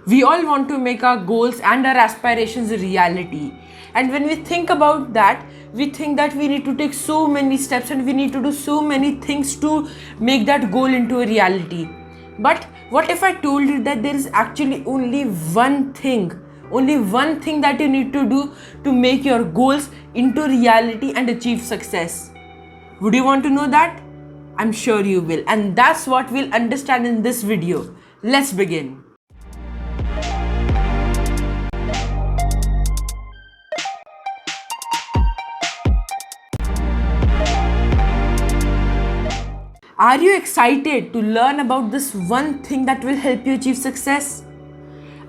We all want to make our goals and our aspirations a reality. And when we think about that, we think that we need to take so many steps and we need to do so many things to make that goal into a reality. But what if I told you that there is actually only one thing that you need to do to make your goals into reality and achieve success? Would you want to know that? I'm sure you will, and that's what we'll understand in this video. Let's begin. Are you excited to learn about this one thing that will help you achieve success?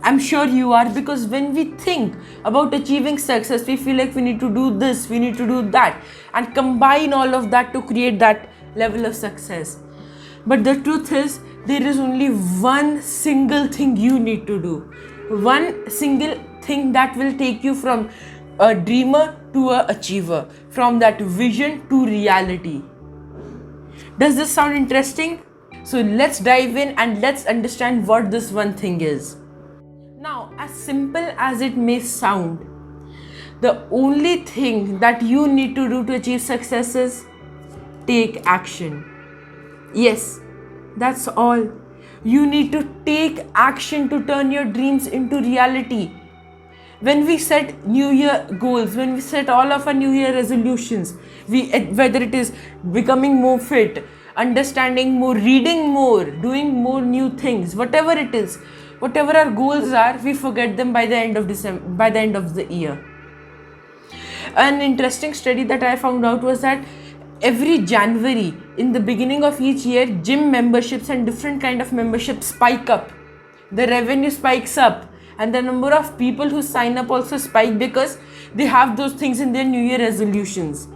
I'm sure you are, because when we think about achieving success, we feel like we need to do this, we need to do that, and combine all of that to create that level of success. But the truth is, there is only one single thing you need to do. One single thing that will take you from a dreamer to an achiever, from that vision to reality. Does this sound interesting? So let's dive in and let's understand what this one thing is. Now, as simple as it may sound, the only thing that you need to do to achieve success is take action. Yes, that's all. You need to take action to turn your dreams into reality. When we set New Year goals, when we set all of our New Year resolutions, whether it is becoming more fit, understanding more, reading more, doing more new things, whatever it is, whatever our goals are, we forget them by the end of by the end of the year. An interesting study that I found out was that every January, in the beginning of each year, gym memberships and different kind of memberships spike up. The revenue spikes up. And the number of people who sign up also spike because they have those things in their New Year resolutions.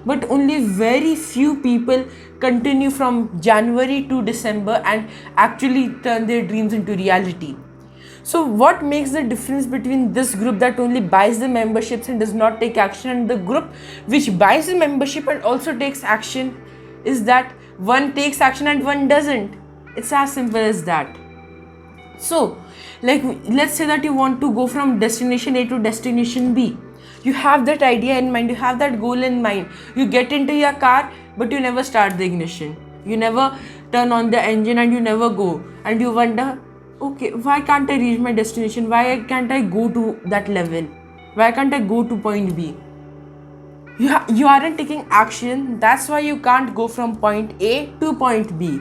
But only very few people continue from January to December and actually turn their dreams into reality. So what makes the difference between this group that only buys the memberships and does not take action, and the group which buys the membership and also takes action, is that one takes action and one doesn't. It's as simple as that. So, let's say that you want to go from destination A to destination B. You have that idea in mind, you have that goal in mind. You get into your car, but you never start the ignition. You never turn on the engine and you never go. And you wonder, okay, why can't I reach my destination? Why can't I go to that level? Why can't I go to point B? You aren't taking action. That's why you can't go from point A to point B.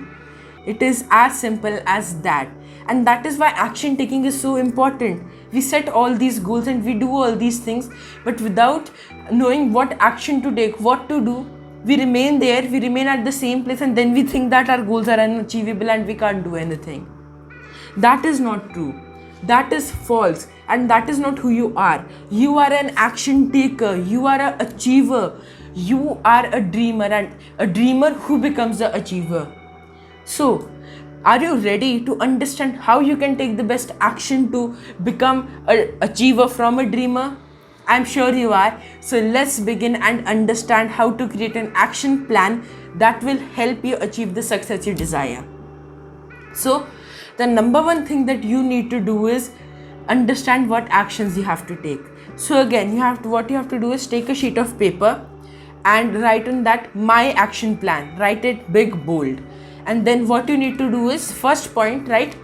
It is as simple as that. And that is why action taking is so important. We set all these goals and we do all these things, but without knowing what action to take, what to do, we remain there, we remain at the same place, and then we think that our goals are unachievable and we can't do anything. That is not true. That is false, and that is not who you are. You are an action taker, you are an achiever, you are a dreamer, and a dreamer who becomes the achiever. So, are you ready to understand how you can take the best action to become an achiever from a dreamer? I'm sure you are. So let's begin and understand how to create an action plan that will help you achieve the success you desire. So the number one thing that you need to do is understand what actions you have to take. So again, what you have to do is take a sheet of paper and write on that my action plan. Write it big, bold. And then what you need to do is, first point, right?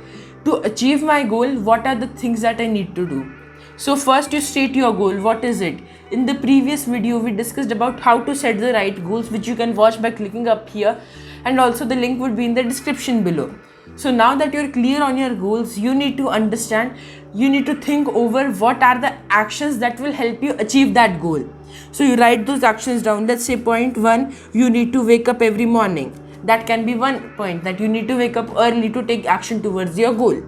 To achieve my goal, what are the things that I need to do? So first you state your goal. What is it? In the previous video, we discussed about how to set the right goals, which you can watch by clicking up here. And also the link would be in the description below. So now that you're clear on your goals, you need to understand, you need to think over what are the actions that will help you achieve that goal. So you write those actions down. Let's say point 1, you need to wake up every morning. That can be one point, that you need to wake up early to take action towards your goal.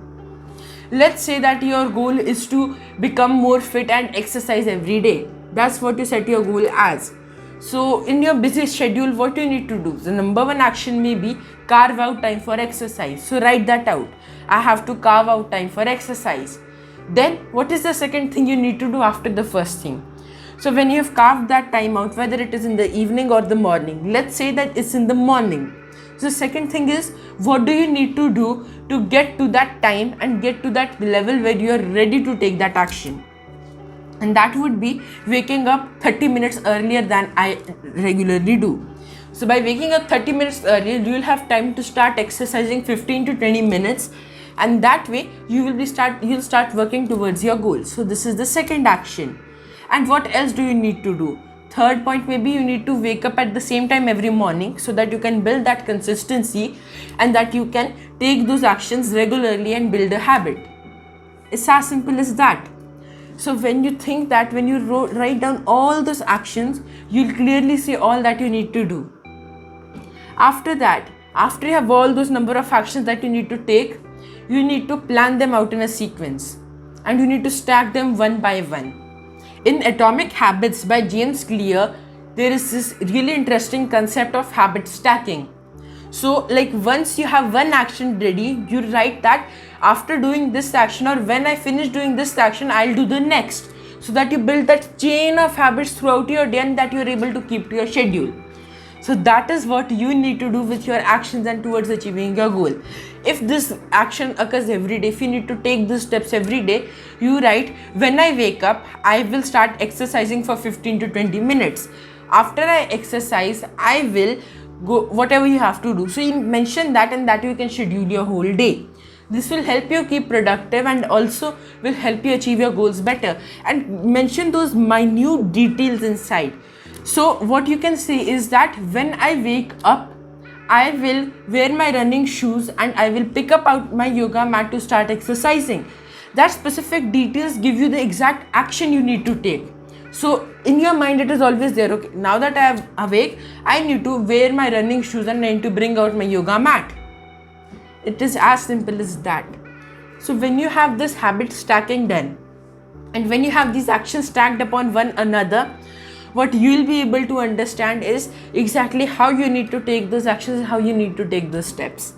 Let's say that your goal is to become more fit and exercise every day. That's what you set your goal as. So in your busy schedule, what you need to do? The number one action may be carve out time for exercise. So write that out. I have to carve out time for exercise. Then what is the second thing you need to do after the first thing? So when you have carved that time out, whether it is in the evening or the morning, let's say that it's in the morning. The second thing is, what do you need to do to get to that time and get to that level where you are ready to take that action? And that would be waking up 30 minutes earlier than I regularly do. So by waking up 30 minutes earlier, you will have time to start exercising 15 to 20 minutes, and that way you'll start working towards your goals. So this is the second action. And what else do you need to do? Third point, maybe you need to wake up at the same time every morning so that you can build that consistency and that you can take those actions regularly and build a habit. It's as simple as that. So when you think that, when you write down all those actions, you'll clearly see all that you need to do. After that, after you have all those number of actions that you need to take, you need to plan them out in a sequence and you need to stack them one by one. In Atomic Habits by James Clear, there is this really interesting concept of habit stacking. So like once you have one action ready, you write that after doing this action, or when I finish doing this action, I'll do the next, so that you build that chain of habits throughout your day and that you're able to keep to your schedule. So that is what you need to do with your actions and towards achieving your goal. If this action occurs every day, if you need to take these steps every day, you write, when I wake up, I will start exercising for 15 to 20 minutes. After I exercise, I will go, whatever you have to do. So you mention that, and that you can schedule your whole day. This will help you keep productive and also will help you achieve your goals better. And mention those minute details inside. So what you can say is that when I wake up, I will wear my running shoes and I will pick up out my yoga mat to start exercising. That specific details give you the exact action you need to take. So in your mind it is always there, okay, now that I am awake, I need to wear my running shoes and I need to bring out my yoga mat. It is as simple as that. So when you have this habit stacking done, and when you have these actions stacked upon one another, what you will be able to understand is exactly how you need to take those actions, how you need to take those steps.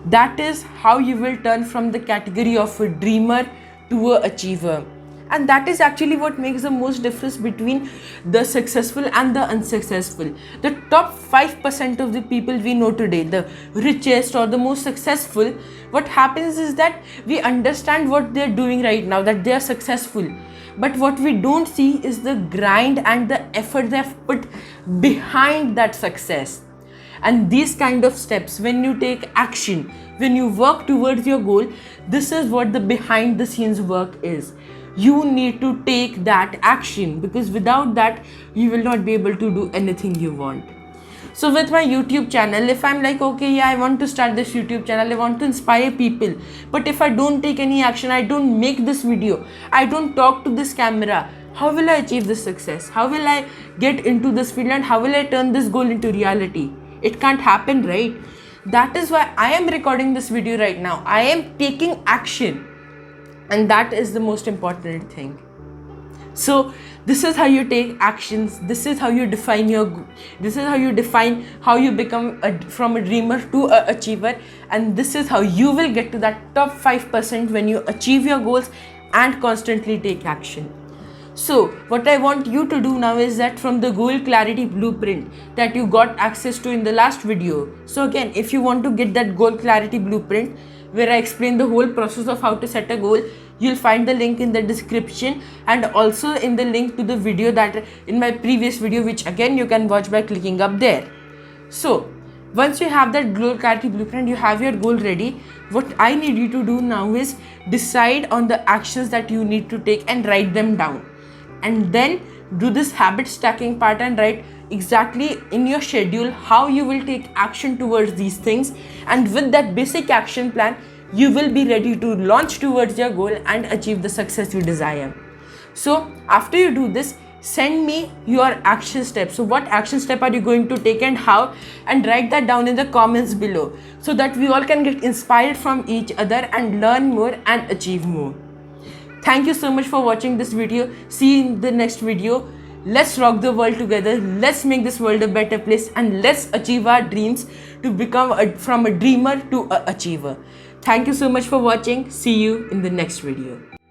That is how you will turn from the category of a dreamer to an achiever. And that is actually what makes the most difference between the successful and the unsuccessful. The top 5% of the people we know today, the richest or the most successful, what happens is that we understand what they're doing right now, that they are successful. But what we don't see is the grind and the effort they've put behind that success. And these kind of steps, when you take action, when you work towards your goal, this is what the behind the scenes work is. You need to take that action, because without that, you will not be able to do anything you want. So with my YouTube channel, if I'm like, okay, yeah, I want to start this YouTube channel, I want to inspire people, but if I don't take any action, I don't make this video, I don't talk to this camera, how will I achieve this success? How will I get into this field and how will I turn this goal into reality? It can't happen, right? That is why I am recording this video right now. I am taking action, and that is the most important thing. So this is how you take actions. This is how you define how you become from a dreamer to an achiever, and this is how you will get to that top 5% when you achieve your goals and constantly take action. So what I want you to do now is that from the goal clarity blueprint that you got access to in the last video. So again, if you want to get that goal clarity blueprint where I explain the whole process of how to set a goal, you'll find the link in the description and also in the link to the video that in my previous video, which again you can watch by clicking up there. So once you have that goal clarity blueprint, you have your goal ready. What I need you to do now is decide on the actions that you need to take and write them down, and then do this habit stacking part and write exactly in your schedule how you will take action towards these things, and with that basic action plan you will be ready to launch towards your goal and achieve the success you desire. So after you do this, send me your action steps. So what action step are you going to take and how, and write that down in the comments below so that we all can get inspired from each other and learn more and achieve more. Thank you so much for watching this video. See you in the next video. Let's rock the world together. Let's make this world a better place, and let's achieve our dreams to become from a dreamer to an achiever. Thank you so much for watching. See you in the next video.